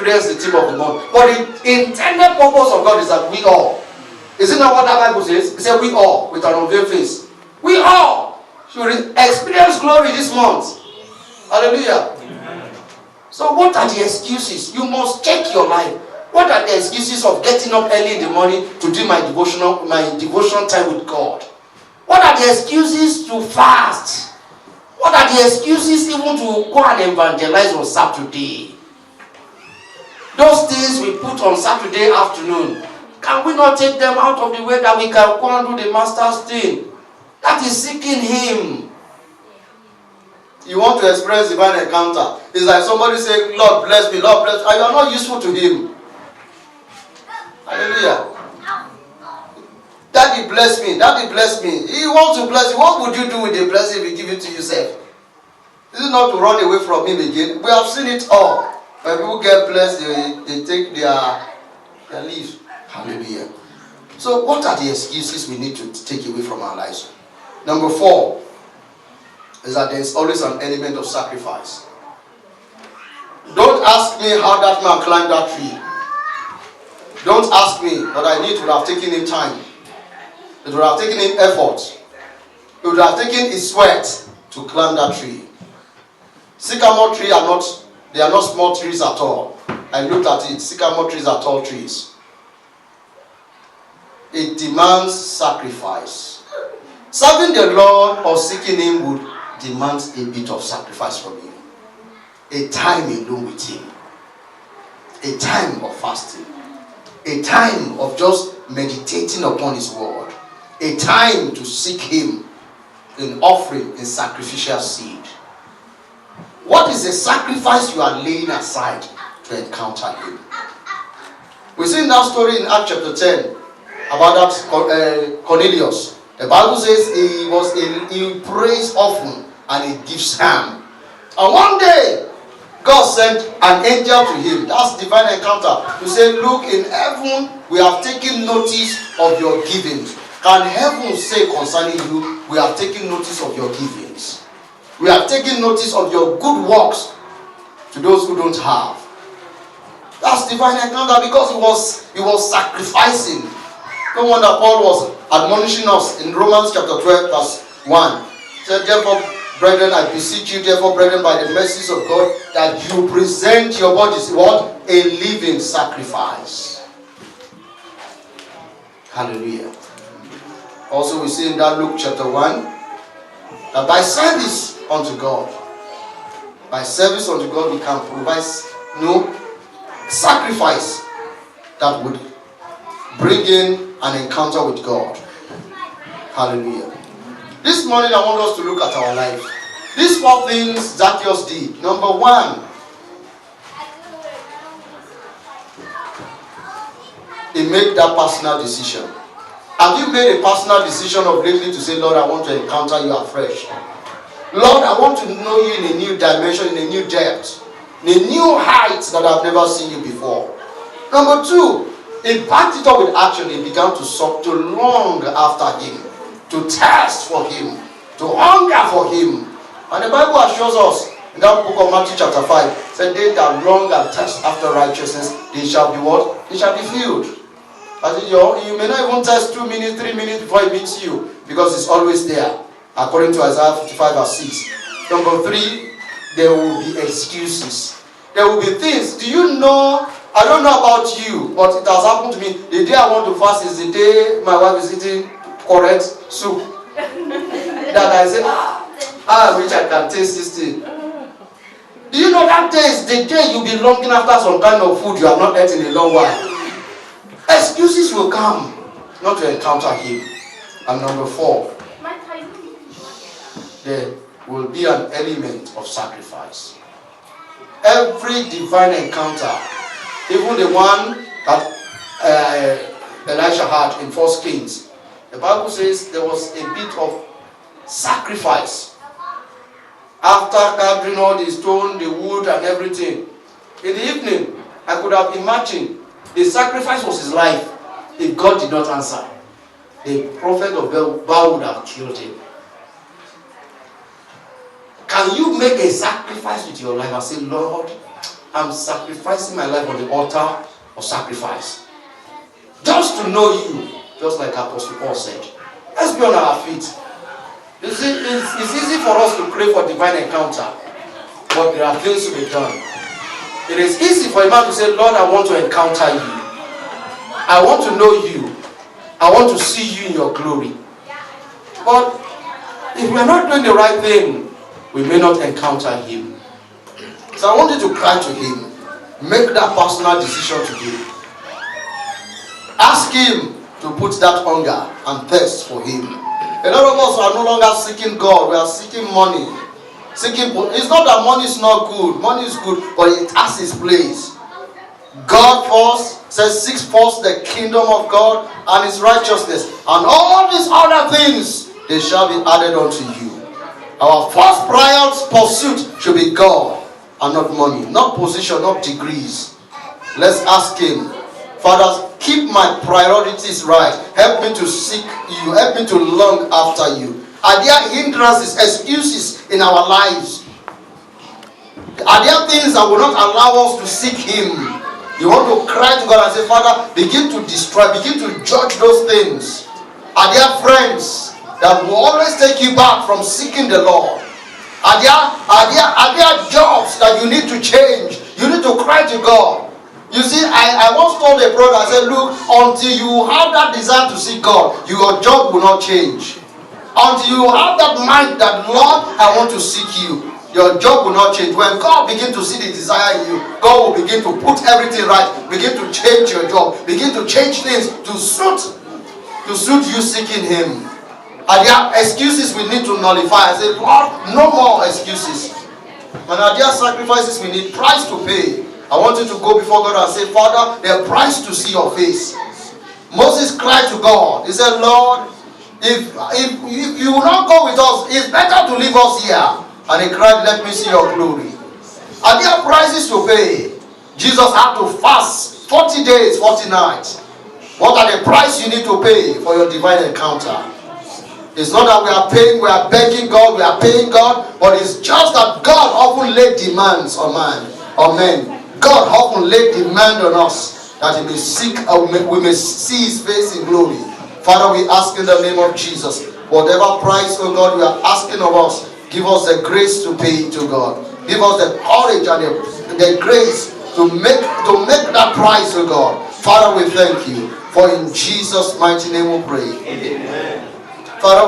experience the tip of the month. But the intended purpose of God is that we all. Isn't that what that Bible says? It said we all, with an unveiled face. We all should experience glory this month. Hallelujah. Amen. So what are the excuses? You must check your life. What are the excuses of getting up early in the morning to do my devotion time with God? What are the excuses to fast? What are the excuses even to go and evangelize on Saturday? Those things we put on Saturday afternoon, can we not take them out of the way that we can go and do the master's thing? That is seeking Him. You want to experience divine encounter. It's like somebody saying, Lord bless me, Lord bless me, and you are not useful to Him. Hallelujah. Daddy bless me, Daddy bless me. He wants to bless you. What would you do with the blessing if He give it to yourself? Is it not to run away from Him again? We have seen it all. When people get blessed, they take their leave. Hallelujah. So what are the excuses we need to take away from our lives? Number 4 is that there is always an element of sacrifice. Don't ask me how that man climbed that tree. Don't ask me, but I need to have taken him time. It would have taken him effort. It would have taken his sweat to climb that tree. Sycamore trees they are not small trees at all. I looked at it. Sycamore trees are tall trees. It demands sacrifice. Serving the Lord or seeking Him would demand a bit of sacrifice from you. A time alone with Him. A time of fasting. A time of just meditating upon His word. A time to seek Him in offering in sacrificial seed. What is the sacrifice you are laying aside to encounter Him? We see in that story in Acts chapter 10 about that Cornelius. The Bible says he prays often and he gives ham. And one day, God sent an angel to him. That's divine encounter. To say, look, in heaven, we have taken notice of your givings. Can heaven say concerning you, we have taken notice of your givings? We have taken notice of your good works to those who don't have. That's divine encounter because he was sacrificing. No wonder Paul was admonishing us in Romans chapter 12 verse 1. He said, therefore, brethren, I beseech you, therefore, brethren, by the mercies of God, that you present your bodies, what? A living sacrifice. Hallelujah. Also, we see in that Luke chapter 1, that by service unto God, we can provide sacrifice that would bring in an encounter with God. Hallelujah. This morning I want us to look at our life. These 4 things Zacchaeus did. Number 1, he made that personal decision. Have you made a personal decision of lately to say, Lord, I want to encounter you afresh? Lord, I want to know you in a new dimension, in a new depth, in a new height that I've never seen you before. Number 2, he backed it up with action. He began to long after Him, to thirst for Him, to hunger for Him. And the Bible assures us in that book of Matthew chapter 5, said, they that long and thirst after righteousness, they shall be what? They shall be filled. As you may not even thirst 2 minutes, 3 minutes before He meets you, because it's always there, according to Isaiah 55 verse 6. Number 3, there will be excuses. There will be things. Do you know? I don't know about you, but it has happened to me. The day I want to fast is the day my wife is eating correct soup. That I say, I wish I can taste this thing. Do you know that day is the day you'll be longing after some kind of food you have not eaten in a long while? Excuses will come not to encounter Him. And number 4, there will be an element of sacrifice. Every divine encounter, even the one that Elisha had in 1 Kings, the Bible says there was a bit of sacrifice. After gathering all the stone, the wood and everything, in the evening, I could have imagined the sacrifice was his life. If God did not answer, the prophet of Baal would have killed him. Can you make a sacrifice with your life and say, Lord, I'm sacrificing my life on the altar of sacrifice. Just to know you, just like Apostle Paul said. Let's be on our feet. You see, it's easy for us to pray for divine encounter, but there are things to be done. It is easy for a man to say, Lord, I want to encounter you. I want to know you. I want to see you in your glory. But if we are not doing the right thing, we may not encounter him. So I want you to cry to him. Make that personal decision today. Ask him to put that hunger and thirst for him. A lot of us are no longer seeking God. We are seeking money. It's not that money is not good. Money is good, but it has its place. God first says, seek first the kingdom of God and his righteousness, and all these other things, they shall be added unto you. Our first priority pursuit should be God and not money, not position, not degrees. Let's ask him, Father, keep my priorities right. Help me to seek you. Help me to long after you. Are there hindrances, excuses in our lives? Are there things that will not allow us to seek him? You want to cry to God and say, Father, begin to destroy, begin to judge those things. Are there friends that will always take you back from seeking the Lord? Are there jobs that you need to change? You need to cry to God. You see, I once told a brother, I said, look, until you have that desire to seek God, your job will not change. Until you have that mind that, Lord, I want to seek you, your job will not change. When God begins to see the desire in you, God will begin to put everything right, begin to change your job, begin to change things to suit you seeking him. Are there excuses we need to nullify? I say, Lord, no more excuses. And are there sacrifices we need? Price to pay. I want you to go before God and say, Father, there's a price to see your face. Moses cried to God. He said, Lord, if you will not go with us, it's better to leave us here. And he cried, let me see your glory. Are there prices to pay? Jesus had to fast 40 days, 40 nights. What are the prices you need to pay for your divine encounter? It's not that we are paying, we are begging God, we are paying God, but it's just that God often laid demands on men. God often laid demand on us that he may seek, we may see his face in glory. Father, we ask in the name of Jesus, whatever price, oh God, you are asking of us, give us the grace to pay to God. Give us the courage and the grace to make that price, oh God. Father, we thank you. For in Jesus' mighty name we pray. Amen. Father,